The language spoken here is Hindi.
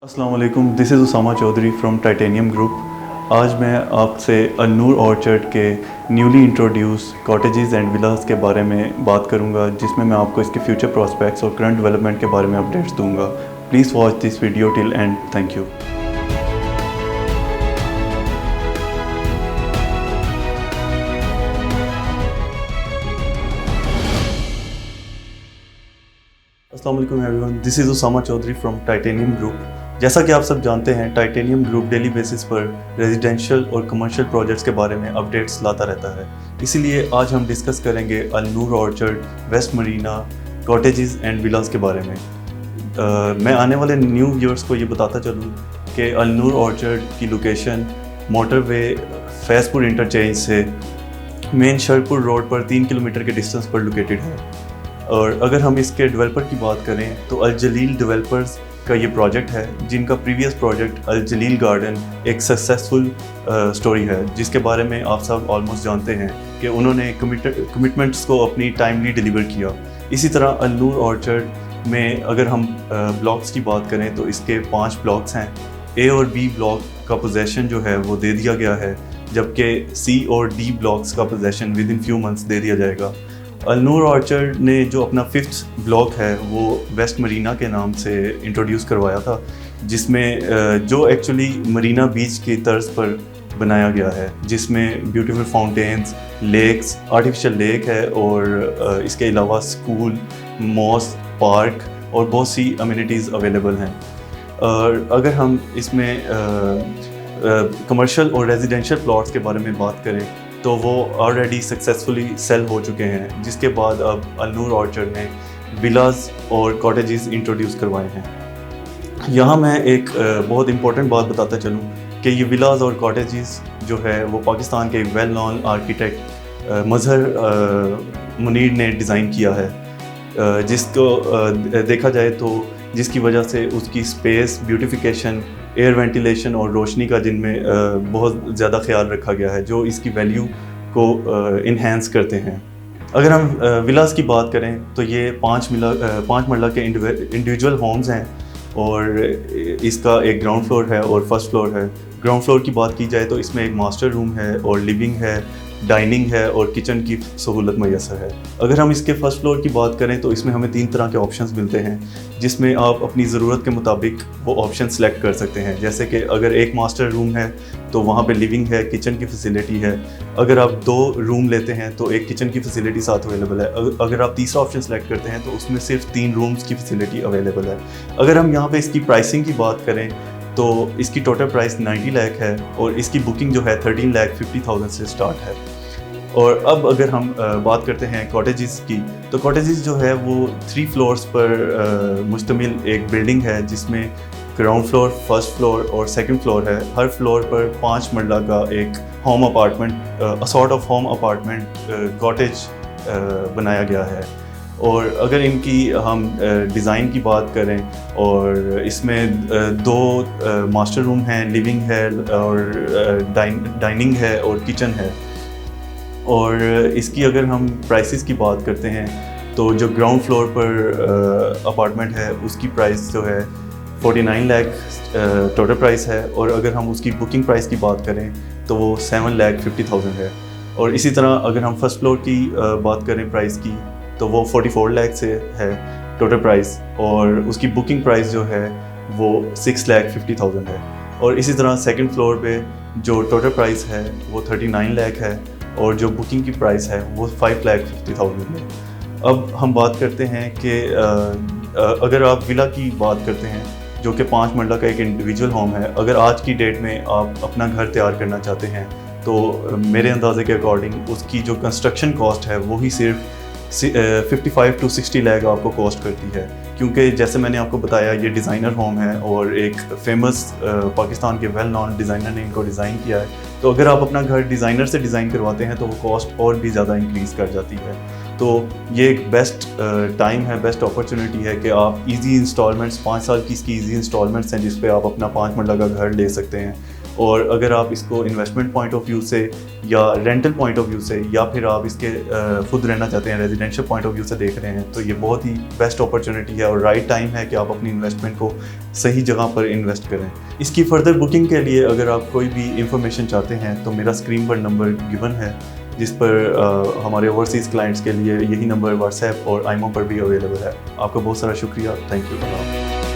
अस्सलाम वालेकुम, this is Usama Chaudhry from Titanium Group. आज मैं आपसे अल-नूर ऑर्चर्ड के newly introduce cottages and villas के बारे में बात करूंगा, जिसमें मैं आपको इसके फ्यूचर प्रॉस्पेक्ट्स और करंट डेवलपमेंट के बारे में अपडेट्स दूंगा। Please watch this video till end. Thank you. अस्सलाम वालेकुम everyone, this is Usama Chaudhry from Titanium Group. जैसा कि आप सब जानते हैं, टाइटेनियम ग्रुप डेली बेसिस पर रेजिडेंशियल और कमर्शियल प्रोजेक्ट्स के बारे में अपडेट्स लाता रहता है। इसीलिए आज हम डिस्कस करेंगे Al Noor orchard, west marina, cottages and villas के बारे में। मैं आने वाले न्यू व्यूअर्स को ये बताता चलूँ कि अल-नूर ऑर्चर्ड की लोकेशन मोटरवे फैज़पुर इंटरचेंज से मेन शरपुर रोड पर 3 किलोमीटर के डिस्टेंस पर लोकेटेड है। और अगर हम इसके डेवलपर की बात करें तो अल जलील डेवलपर्स का ये प्रोजेक्ट है, जिनका प्रीवियस प्रोजेक्ट अल जलील गार्डन एक सक्सेसफुल स्टोरी है, जिसके बारे में आप सब ऑलमोस्ट जानते हैं कि उन्होंने कमिटमेंट्स को अपनी टाइमली डिलीवर किया। इसी तरह अल-नूर ऑर्चर्ड में अगर हम ब्लॉक्स की बात करें तो इसके 5 ब्लॉक्स हैं। ए और बी ब्लॉक का पोजेसन जो है वो दे दिया गया है, जबकि सी और डी ब्लॉक्स का possession with in few months they दिया जाएगा। अल-नूर ऑर्चर्ड ने जो अपना 5th ब्लॉक है वो वेस्ट मरीना के नाम से इंट्रोड्यूस करवाया था, जिसमें जो एक्चुअली मरीना बीच की तर्ज पर बनाया गया है, जिसमें beautiful fountains, lakes, artificial lake है और इसके अलावा स्कूल, मॉस्क, पार्क और बहुत सी अम्यूनिटीज़ अवेलेबल हैं। और अगर हम इसमें कमर्शियल और रेजिडेंशियल प्लॉट्स के बारे में बात करें तो वो ऑलरेडी सक्सेसफुली सेल हो चुके हैं, जिसके बाद अब अल-नूर ऑर्चर्ड ने विलास और कॉटेजेस इंट्रोड्यूस करवाए हैं। यहाँ मैं एक बहुत इंपॉर्टेंट बात बताता चलूँ कि ये विलास और कॉटेजेस जो है वो पाकिस्तान के एक वेल नोन आर्किटेक्ट मजहर मुनीर ने डिज़ाइन किया है, जिसको देखा जाए तो जिसकी वजह से उसकी स्पेस, ब्यूटिफिकेशन, एयर वेंटिलेशन और रोशनी का जिनमें बहुत ज़्यादा ख्याल रखा गया है, जो इसकी वैल्यू को इन्हेंस करते हैं। अगर हम विलास की बात करें तो ये 5 मरला के इंडिविजुअल होम्स हैं और इसका एक ग्राउंड फ्लोर है और फर्स्ट फ्लोर है। ग्राउंड फ्लोर की बात की जाए तो इसमें एक मास्टर रूम है और लिविंग है, डाइनिंग है और किचन की सहूलत मैसर है। अगर हम इसके फर्स्ट फ्लोर की बात करें तो इसमें हमें 3 तरह के ऑप्शंस मिलते हैं, जिसमें आप अपनी ज़रूरत के मुताबिक वो ऑप्शन सेलेक्ट कर सकते हैं। जैसे कि अगर एक मास्टर रूम है तो वहाँ पे लिविंग है, किचन की फैसिलिटी है। अगर आप 2 रूम लेते हैं तो एक किचन की फैसिलिटी साथ अवेलेबल है। अगर आप तीसरा ऑप्शन सेलेक्ट करते हैं तो उसमें सिर्फ 3 रूम्स की फैसिलिटी अवेलेबल है। अगर हम यहाँ पे इसकी प्राइसिंग की बात करें तो इसकी टोटल प्राइस 90 लाख है और इसकी बुकिंग जो है 13,50,000 से स्टार्ट है। और अब अगर हम बात करते हैं कॉटेजेस की, तो कॉटेजेस जो है वो 3 फ्लोर्स पर मुश्तमिल एक बिल्डिंग है, जिसमें ग्राउंड फ्लोर, फर्स्ट फ्लोर और सेकंड फ्लोर है। हर फ्लोर पर 5 मरला का एक home apartment, sort of home apartment cottage बनाया गया है। और अगर इनकी हम डिज़ाइन की बात करें और इसमें 2 मास्टर रूम हैं, लिविंग है और डाइनिंग है और किचन है। और इसकी अगर हम प्राइसेस की बात करते हैं तो जो ग्राउंड फ्लोर पर अपार्टमेंट है उसकी प्राइस जो है 49 लाख टोटल प्राइस है, और अगर हम उसकी बुकिंग प्राइस की बात करें तो वो 7,50,000 है। और इसी तरह अगर हम फर्स्ट फ्लोर की बात करें प्राइस की तो वो 44 लाख से है टोटल प्राइस, और उसकी बुकिंग प्राइस जो है वो 6,50,000 है। और इसी तरह सेकंड फ्लोर पे जो टोटल प्राइस है वो 39 लाख है और जो बुकिंग की प्राइस है वो 5,50,000 है। अब हम बात करते हैं कि अगर आप विला की बात करते हैं, जो कि 5 मरला का एक इंडिविजुअल होम है, अगर आज की डेट में आप अपना घर तैयार करना चाहते हैं तो मेरे अंदाजे के अकॉर्डिंग उसकी जो कंस्ट्रक्शन कॉस्ट है वो ही सिर्फ 55 to 60 लाख आपको कॉस्ट करती है, क्योंकि जैसे मैंने आपको बताया ये डिज़ाइनर होम है और एक फेमस पाकिस्तान के वेल नोन डिज़ाइनर ने इनको डिज़ाइन किया है। तो अगर आप अपना घर डिज़ाइनर से डिज़ाइन करवाते हैं तो वो कॉस्ट और भी ज़्यादा इंक्रीज़ कर जाती है। तो ये एक बेस्ट टाइम है, बेस्ट अपॉर्चुनिटी है कि आप इजी इंस्टॉलमेंट्स, 5 साल की इसकी इजी इंस्टॉलमेंट्स हैं जिस पे आप अपना 5 मरला का घर ले सकते हैं। और अगर आप इसको इन्वेस्टमेंट पॉइंट ऑफ व्यू से या रेंटल पॉइंट ऑफ व्यू से या फिर आप इसके खुद रहना चाहते हैं रेजिडेंशियल पॉइंट ऑफ व्यू से देख रहे हैं, तो ये बहुत ही बेस्ट अपॉर्चुनिटी है और राइट टाइम है कि आप अपनी इन्वेस्टमेंट को सही जगह पर इन्वेस्ट करें। इसकी फर्दर बुकिंग के लिए अगर आप कोई भी इंफॉर्मेशन चाहते हैं तो मेरा स्क्रीन पर नंबर गिवन है, जिस पर हमारे ओवरसीज़ क्लाइंट्स के लिए यही नंबर व्हाट्सएप और आईमो पर भी अवेलेबल है। आपका बहुत सारा शुक्रिया। Thank you.